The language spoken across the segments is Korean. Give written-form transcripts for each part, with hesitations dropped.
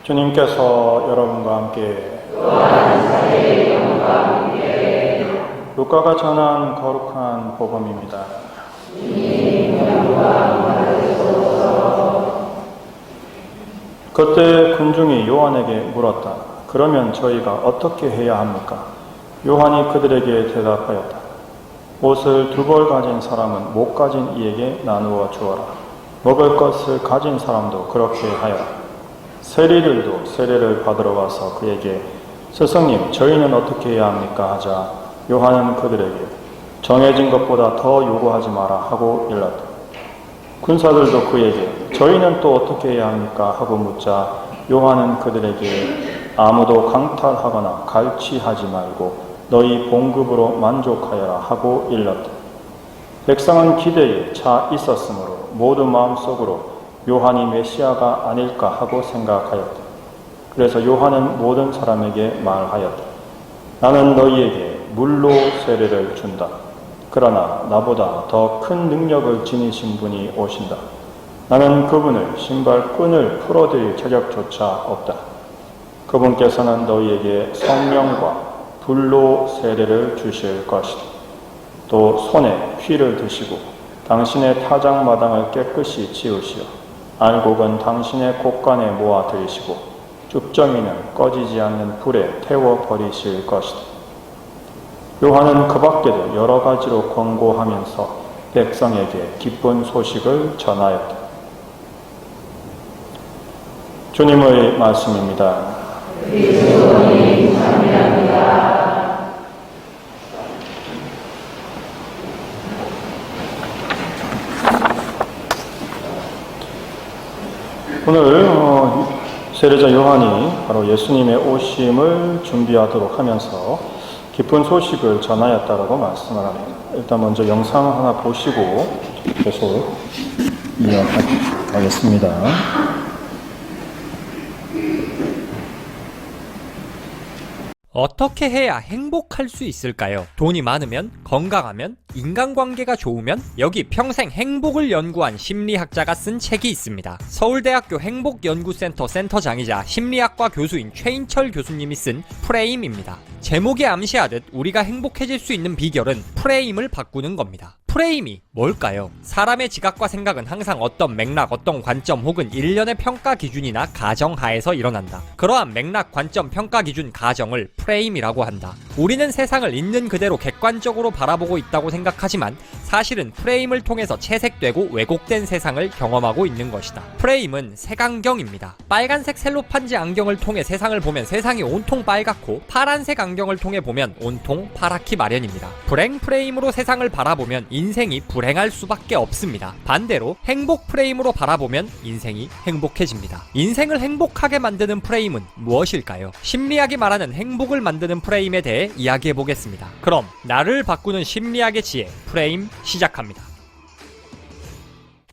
주님께서 여러분과 함께 루카가 전한 거룩한 복음입니다. 그때 군중이 요한에게 물었다. 그러면 저희가 어떻게 해야 합니까? 요한이 그들에게 대답하였다. 옷을 2벌 가진 사람은 못 가진 이에게 나누어 주어라. 먹을 것을 가진 사람도 그렇게 하여라. 세리들도 세례를 받으러 와서 그에게 스승님, 저희는 어떻게 해야 합니까? 하자 요한은 그들에게 정해진 것보다 더 요구하지 마라 하고 일렀다. 군사들도 그에게 저희는 또 어떻게 해야 합니까? 하고 묻자 요한은 그들에게 아무도 강탈하거나 갈취하지 말고 너희 봉급으로 만족하여라 하고 일렀다. 백성은 기대에 차 있었으므로 모두 마음속으로 요한이 메시아가 아닐까 하고 생각하였다. 그래서 요한은 모든 사람에게 말하였다. 나는 너희에게 물로 세례를 준다. 그러나 나보다 더 큰 능력을 지니신 분이 오신다. 나는 그분을 신발끈을 풀어드릴 자격조차 없다. 그분께서는 너희에게 성령과 불로 세례를 주실 것이다. 또 손에 피를 드시고 당신의 타작마당을 깨끗이 치우시어 알곡은 당신의 곳간에 모아 들이시고 쭉정이는 꺼지지 않는 불에 태워 버리실 것이다. 요한은 그 밖에도 여러 가지로 권고하면서 백성에게 기쁜 소식을 전하였다. 주님의 말씀입니다. 오늘 세례자 요한이 바로 예수님의 오심을 준비하도록 하면서 기쁜 소식을 전하였다라고 말씀을 합니다. 일단 먼저 영상 하나 보시고 계속 이어가겠습니다. 어떻게 해야 행복할 수 있을까요? 돈이 많으면, 건강하면, 인간관계가 좋으면? 여기 평생 행복을 연구한 심리학자가 쓴 책이 있습니다. 서울대학교 행복연구센터 센터장이자 심리학과 교수인 최인철 교수님이 쓴 프레임입니다. 제목이 암시하듯 우리가 행복해질 수 있는 비결은 프레임을 바꾸는 겁니다. 프레임이 뭘까요? 사람의 지각과 생각은 항상 어떤 맥락, 어떤 관점 혹은 일련의 평가 기준이나 가정 하에서 일어난다. 그러한 맥락, 관점, 평가 기준, 가정을 프레임이라고 한다. 우리는 세상을 있는 그대로 객관적으로 바라보고 있다고 생각하지만 사실은 프레임을 통해서 채색되고 왜곡된 세상을 경험하고 있는 것이다. 프레임은 색안경입니다. 빨간색 셀로판지 안경을 통해 세상을 보면 세상이 온통 빨갛고 파란색 안경을 통해 보면 온통 파랗기 마련입니다. 불행 프레임으로 세상을 바라보면 인생이 불행할 수밖에 없습니다. 반대로 행복 프레임으로 바라보면 인생이 행복해집니다. 인생을 행복하게 만드는 프레임은 무엇일까요? 심리학이 말하는 행복을 만드는 프레임에 대해 이야기해 보겠습니다. 그럼 나를 바꾸는 심리학의 지혜, 프레임 시작합니다.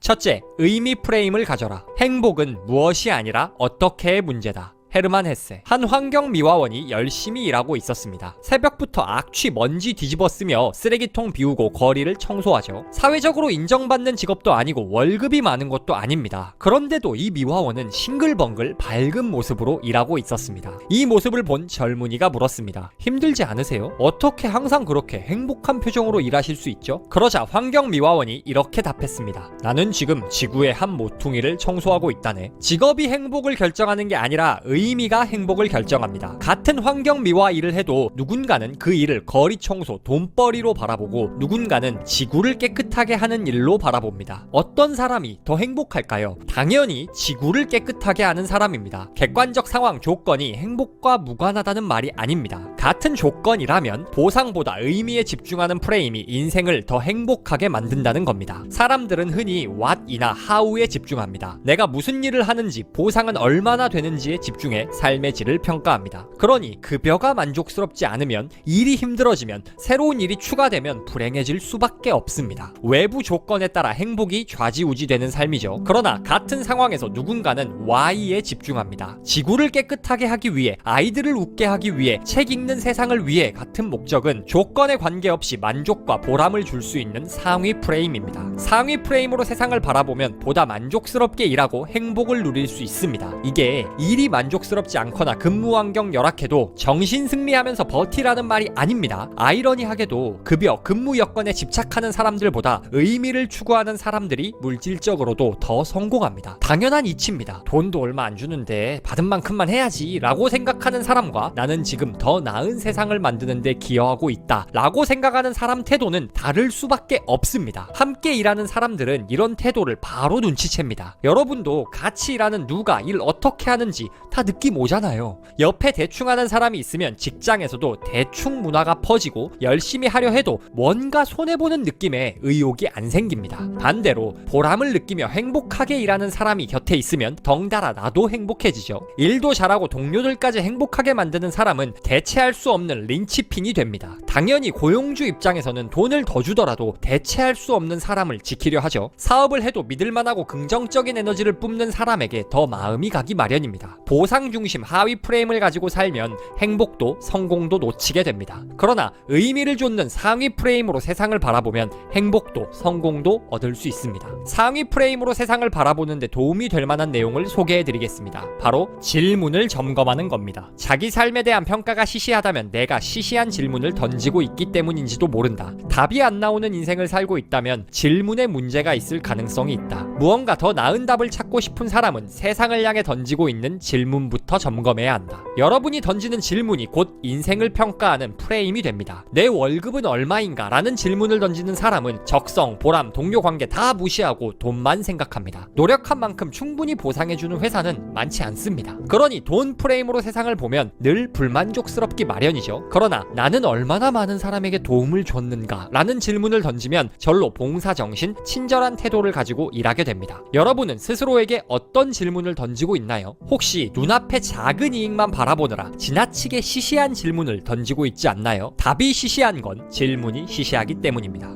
첫째, 의미 프레임을 가져라. 행복은 무엇이 아니라 어떻게의 문제다. 헤르만 헤세. 한 환경미화원이 열심히 일하고 있었습니다. 새벽부터 악취 먼지 뒤집어쓰며 쓰레기통 비우고 거리를 청소하죠. 사회적으로 인정받는 직업도 아니고 월급이 많은 것도 아닙니다. 그런데도 이 미화원은 싱글벙글 밝은 모습으로 일하고 있었습니다. 이 모습을 본 젊은이가 물었습니다. 힘들지 않으세요? 어떻게 항상 그렇게 행복한 표정으로 일하실 수 있죠? 그러자 환경미화원이 이렇게 답했습니다. 나는 지금 지구의 한 모퉁이를 청소하고 있다네. 직업이 행복을 결정하는 게 아니라 의미가 행복을 결정합니다. 같은 환경 미화 일을 해도 누군가는 그 일을 거리 청소, 돈벌이로 바라보고 누군가는 지구를 깨끗하게 하는 일로 바라봅니다. 어떤 사람이 더 행복할까요? 당연히 지구를 깨끗하게 하는 사람입니다. 객관적 상황, 조건이 행복과 무관하다는 말이 아닙니다. 같은 조건이라면 보상보다 의미에 집중하는 프레임이 인생을 더 행복하게 만든다는 겁니다. 사람들은 흔히 what이나 how에 집중합니다. 내가 무슨 일을 하는지, 보상은 얼마나 되는지에 집중해 삶의 질을 평가합니다. 그러니 급여가 만족스럽지 않으면, 일이 힘들어지면, 새로운 일이 추가되면 불행해질 수밖에 없습니다. 외부 조건에 따라 행복이 좌지우지되는 삶이죠. 그러나 같은 상황에서 누군가는 Y에 집중합니다. 지구를 깨끗하게 하기 위해, 아이들을 웃게 하기 위해, 책 읽는 세상을 위해 같은 목적은 조건에 관계없이 만족과 보람을 줄 수 있는 상위 프레임입니다. 상위 프레임으로 세상을 바라보면 보다 만족스럽게 일하고 행복을 누릴 수 있습니다. 이게 일이 만족스럽게 만족스럽지 않거나 근무 환경 열악해도 정신 승리하면서 버티라는 말이 아닙니다. 아이러니하게도 급여, 근무 여건에 집착하는 사람들보다 의미를 추구하는 사람들이 물질적으로도 더 성공합니다. 당연한 이치입니다. 돈도 얼마 안 주는데 받은 만큼만 해야지 라고 생각하는 사람과 나는 지금 더 나은 세상을 만드는데 기여하고 있다 라고 생각하는 사람 태도는 다를 수밖에 없습니다. 함께 일하는 사람들은 이런 태도를 바로 눈치챕니다. 여러분도 같이 일하는 누가 일 어떻게 하는지 다 느낌 오잖아요. 옆에 대충 하는 사람이 있으면 직장에서도 대충 문화가 퍼지고 열심히 하려 해도 뭔가 손해보는 느낌에 의욕이 안 생깁니다. 반대로 보람을 느끼며 행복하게 일하는 사람이 곁에 있으면 덩달아 나도 행복해지죠. 일도 잘하고 동료들까지 행복하게 만드는 사람은 대체할 수 없는 린치핀이 됩니다. 당연히 고용주 입장에서는 돈을 더 주더라도 대체할 수 없는 사람을 지키려 하죠. 사업을 해도 믿을만하고 긍정적인 에너지를 뿜는 사람에게 더 마음이 가기 마련입니다. 보상 중심 하위 프레임을 가지고 살면 행복도 성공도 놓치게 됩니다. 그러나 의미를 좇는 상위 프레임으로 세상을 바라보면 행복도 성공도 얻을 수 있습니다. 상위 프레임으로 세상을 바라보는데 도움이 될 만한 내용을 소개해드리겠습니다. 바로 질문을 점검하는 겁니다. 자기 삶에 대한 평가가 시시하다면 내가 시시한 질문을 던지고 있기 때문인지도 모른다. 답이 안 나오는 인생을 살고 있다면 질문에 문제가 있을 가능성이 있다. 무언가 더 나은 답을 찾고 싶은 사람은 세상을 향해 던지고 있는 질문부터 점검해야 한다. 여러분이 던지는 질문이 곧 인생을 평가하는 프레임이 됩니다. 내 월급은 얼마인가? 라는 질문을 던지는 사람은 적성, 보람, 동료 관계 다 무시하고 돈만 생각합니다. 노력한 만큼 충분히 보상해주는 회사는 많지 않습니다. 그러니 돈 프레임으로 세상을 보면 늘 불만족스럽기 마련이죠. 그러나 나는 얼마나 많은 사람에게 도움을 줬는가? 라는 질문을 던지면 절로 봉사정신, 친절한 태도를 가지고 일하게 됩니다. 여러분은 스스로에게 어떤 질문을 던지고 있나요? 혹시 눈앞의 작은 이익만 바라보느라 지나치게 시시한 질문을 던지고 있지 않나요? 답이 시시한 건 질문이 시시하기 때문입니다.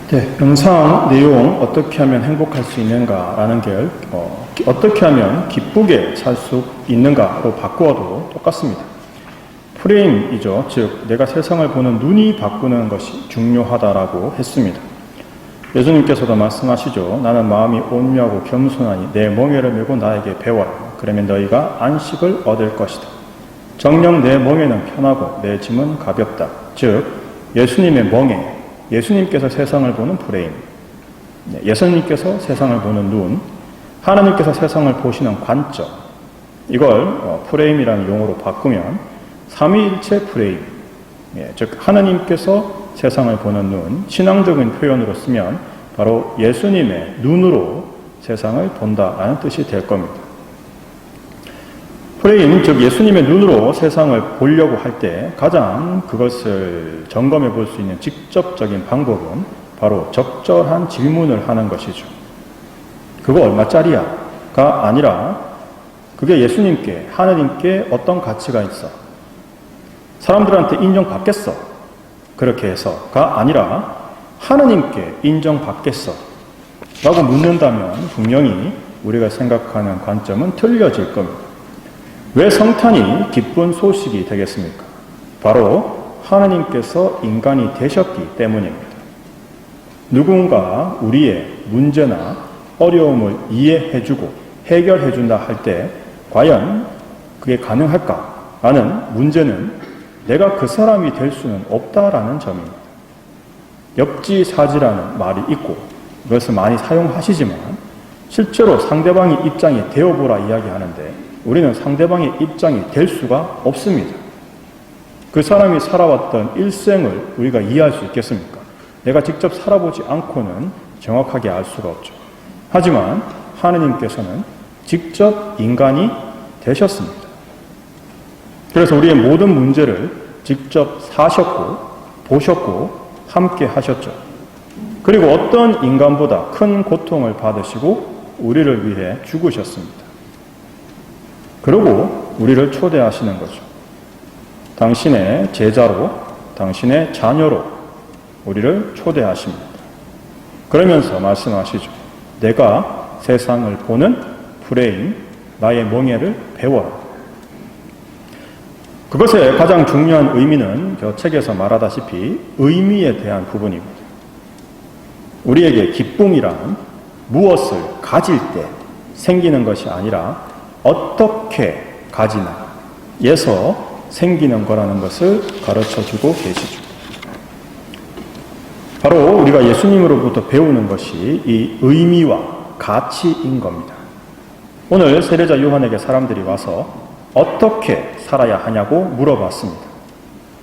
네, 영상 내용 어떻게 하면 행복할 수 있는가라는 게 어떻게 하면 기쁘게 살 수 있는가로 바꾸어도 똑같습니다. 프레임이죠. 즉 내가 세상을 보는 눈이 바꾸는 것이 중요하다라고 했습니다. 예수님께서도 말씀하시죠. 나는 마음이 온유하고 겸손하니 내 멍에를 메고 나에게 배워라. 그러면 너희가 안식을 얻을 것이다. 정녕 내 멍에는 편하고 내 짐은 가볍다. 즉 예수님의 멍에, 예수님께서 세상을 보는 프레임, 예수님께서 세상을 보는 눈, 하나님께서 세상을 보시는 관점, 이걸 프레임이라는 용어로 바꾸면 삼위일체 프레임, 즉 하나님께서 세상을 보는 눈, 신앙적인 표현으로 쓰면 바로 예수님의 눈으로 세상을 본다라는 뜻이 될 겁니다. 프레임, 즉 예수님의 눈으로 세상을 보려고 할 때 가장 그것을 점검해 볼 수 있는 직접적인 방법은 바로 적절한 질문을 하는 것이죠. 그거 얼마짜리야? 가 아니라 그게 예수님께, 하나님께 어떤 가치가 있어? 사람들한테 인정받겠어? 그렇게 해서가 아니라 하나님께 인정받겠어? 라고 묻는다면 분명히 우리가 생각하는 관점은 틀려질 겁니다. 왜 성탄이 기쁜 소식이 되겠습니까? 바로 하나님께서 인간이 되셨기 때문입니다. 누군가 우리의 문제나 어려움을 이해해주고 해결해준다 할 때 과연 그게 가능할까? 라는 문제는 내가 그 사람이 될 수는 없다라는 점입니다. 역지사지라는 말이 있고 이것을 많이 사용하시지만 실제로 상대방의 입장이 되어보라 이야기하는데 우리는 상대방의 입장이 될 수가 없습니다. 그 사람이 살아왔던 일생을 우리가 이해할 수 있겠습니까? 내가 직접 살아보지 않고는 정확하게 알 수가 없죠. 하지만 하느님께서는 직접 인간이 되셨습니다. 그래서 우리의 모든 문제를 직접 사셨고 보셨고 함께 하셨죠. 그리고 어떤 인간보다 큰 고통을 받으시고 우리를 위해 죽으셨습니다. 그리고 우리를 초대하시는 거죠. 당신의 제자로, 당신의 자녀로 우리를 초대하십니다. 그러면서 말씀하시죠. 내가 세상을 보는 프레임, 나의 멍에를 배워라. 그것의 가장 중요한 의미는 저 책에서 말하다시피 의미에 대한 부분입니다. 우리에게 기쁨이란 무엇을 가질 때 생기는 것이 아니라 어떻게 가지나 에서 생기는 거라는 것을 가르쳐주고 계시죠. 바로 우리가 예수님으로부터 배우는 것이 이 의미와 가치인 겁니다. 오늘 세례자 요한에게 사람들이 와서 어떻게 살아야 하냐고 물어봤습니다.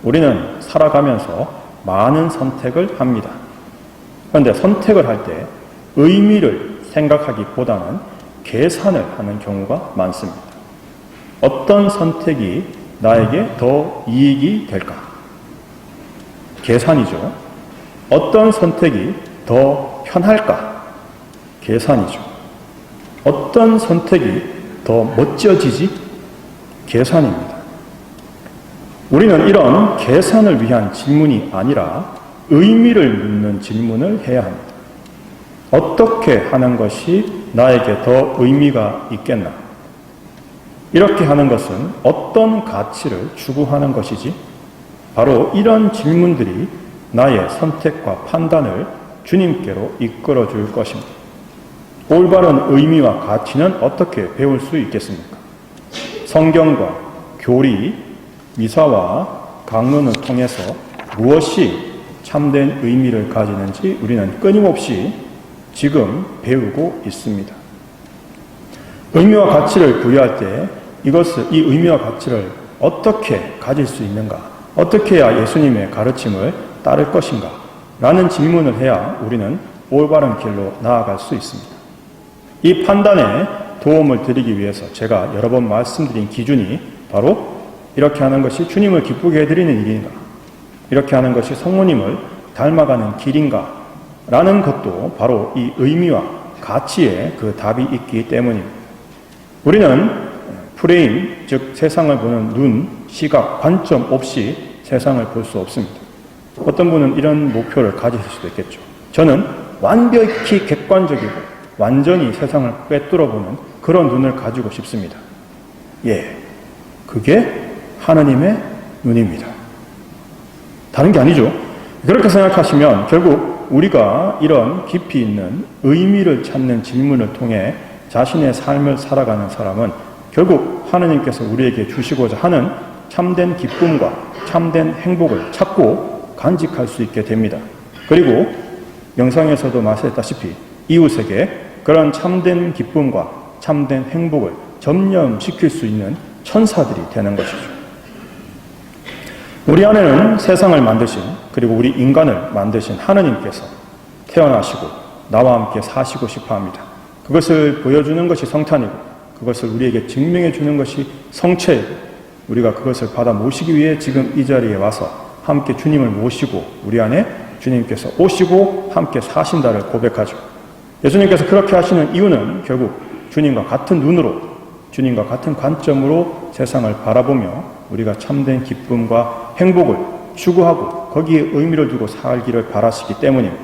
우리는 살아가면서 많은 선택을 합니다. 그런데 선택을 할 때 의미를 생각하기보다는 계산을 하는 경우가 많습니다. 어떤 선택이 나에게 더 이익이 될까? 계산이죠. 어떤 선택이 더 편할까? 계산이죠. 어떤 선택이 더 멋져지지? 계산입니다. 우리는 이런 계산을 위한 질문이 아니라 의미를 묻는 질문을 해야 합니다. 어떻게 하는 것이 나에게 더 의미가 있겠나? 이렇게 하는 것은 어떤 가치를 추구하는 것이지? 바로 이런 질문들이 나의 선택과 판단을 주님께로 이끌어 줄 것입니다. 올바른 의미와 가치는 어떻게 배울 수 있겠습니까? 성경과 교리, 미사와 강론을 통해서 무엇이 참된 의미를 가지는지 우리는 끊임없이 지금 배우고 있습니다. 의미와 가치를 부여할 때 이 의미와 가치를 어떻게 가질 수 있는가? 어떻게 해야 예수님의 가르침을 따를 것인가? 라는 질문을 해야 우리는 올바른 길로 나아갈 수 있습니다. 이 판단에 도움을 드리기 위해서 제가 여러 번 말씀드린 기준이 바로 이렇게 하는 것이 주님을 기쁘게 해드리는 일인가? 이렇게 하는 것이 성모님을 닮아가는 길인가? 라는 것도 바로 이 의미와 가치에 그 답이 있기 때문입니다. 우리는 프레임, 즉 세상을 보는 눈, 시각, 관점 없이 세상을 볼 수 없습니다. 어떤 분은 이런 목표를 가지실 수도 있겠죠. 저는 완벽히 객관적이고 완전히 세상을 꿰뚫어보는 그런 눈을 가지고 싶습니다. 예, 그게 하나님의 눈입니다. 다른 게 아니죠. 그렇게 생각하시면 결국 우리가 이런 깊이 있는 의미를 찾는 질문을 통해 자신의 삶을 살아가는 사람은 결국 하나님께서 우리에게 주시고자 하는 참된 기쁨과 참된 행복을 찾고 간직할 수 있게 됩니다. 그리고 영상에서도 말씀했다시피 이웃에게 그런 참된 기쁨과 참된 행복을 전염시킬 수 있는 천사들이 되는 것이죠. 우리 안에는 세상을 만드신 그리고 우리 인간을 만드신 하나님께서 태어나시고 나와 함께 사시고 싶어 합니다. 그것을 보여주는 것이 성탄이고 그것을 우리에게 증명해 주는 것이 성체이고 우리가 그것을 받아 모시기 위해 지금 이 자리에 와서 함께 주님을 모시고 우리 안에 주님께서 오시고 함께 사신다를 고백하죠. 예수님께서 그렇게 하시는 이유는 결국 주님과 같은 눈으로 주님과 같은 관점으로 세상을 바라보며 우리가 참된 기쁨과 행복을 추구하고 거기에 의미를 두고 살기를 바라시기 때문입니다.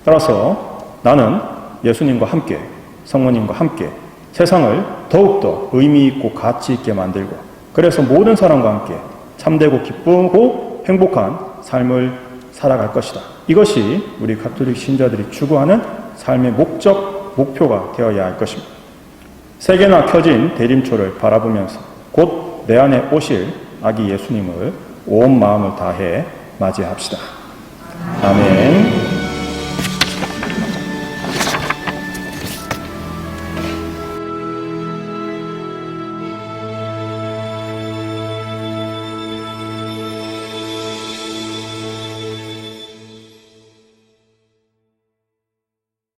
따라서 나는 예수님과 함께 성모님과 함께 세상을 더욱더 의미 있고 가치 있게 만들고 그래서 모든 사람과 함께 참되고 기쁘고 행복한 삶을 살아갈 것이다. 이것이 우리 가톨릭 신자들이 추구하는 삶의 목표가 되어야 할 것입니다. 세 개나 켜진 대림초를 바라보면서 곧 내 안에 오실 아기 예수님을 온 마음을 다해 맞이합시다. 아멘.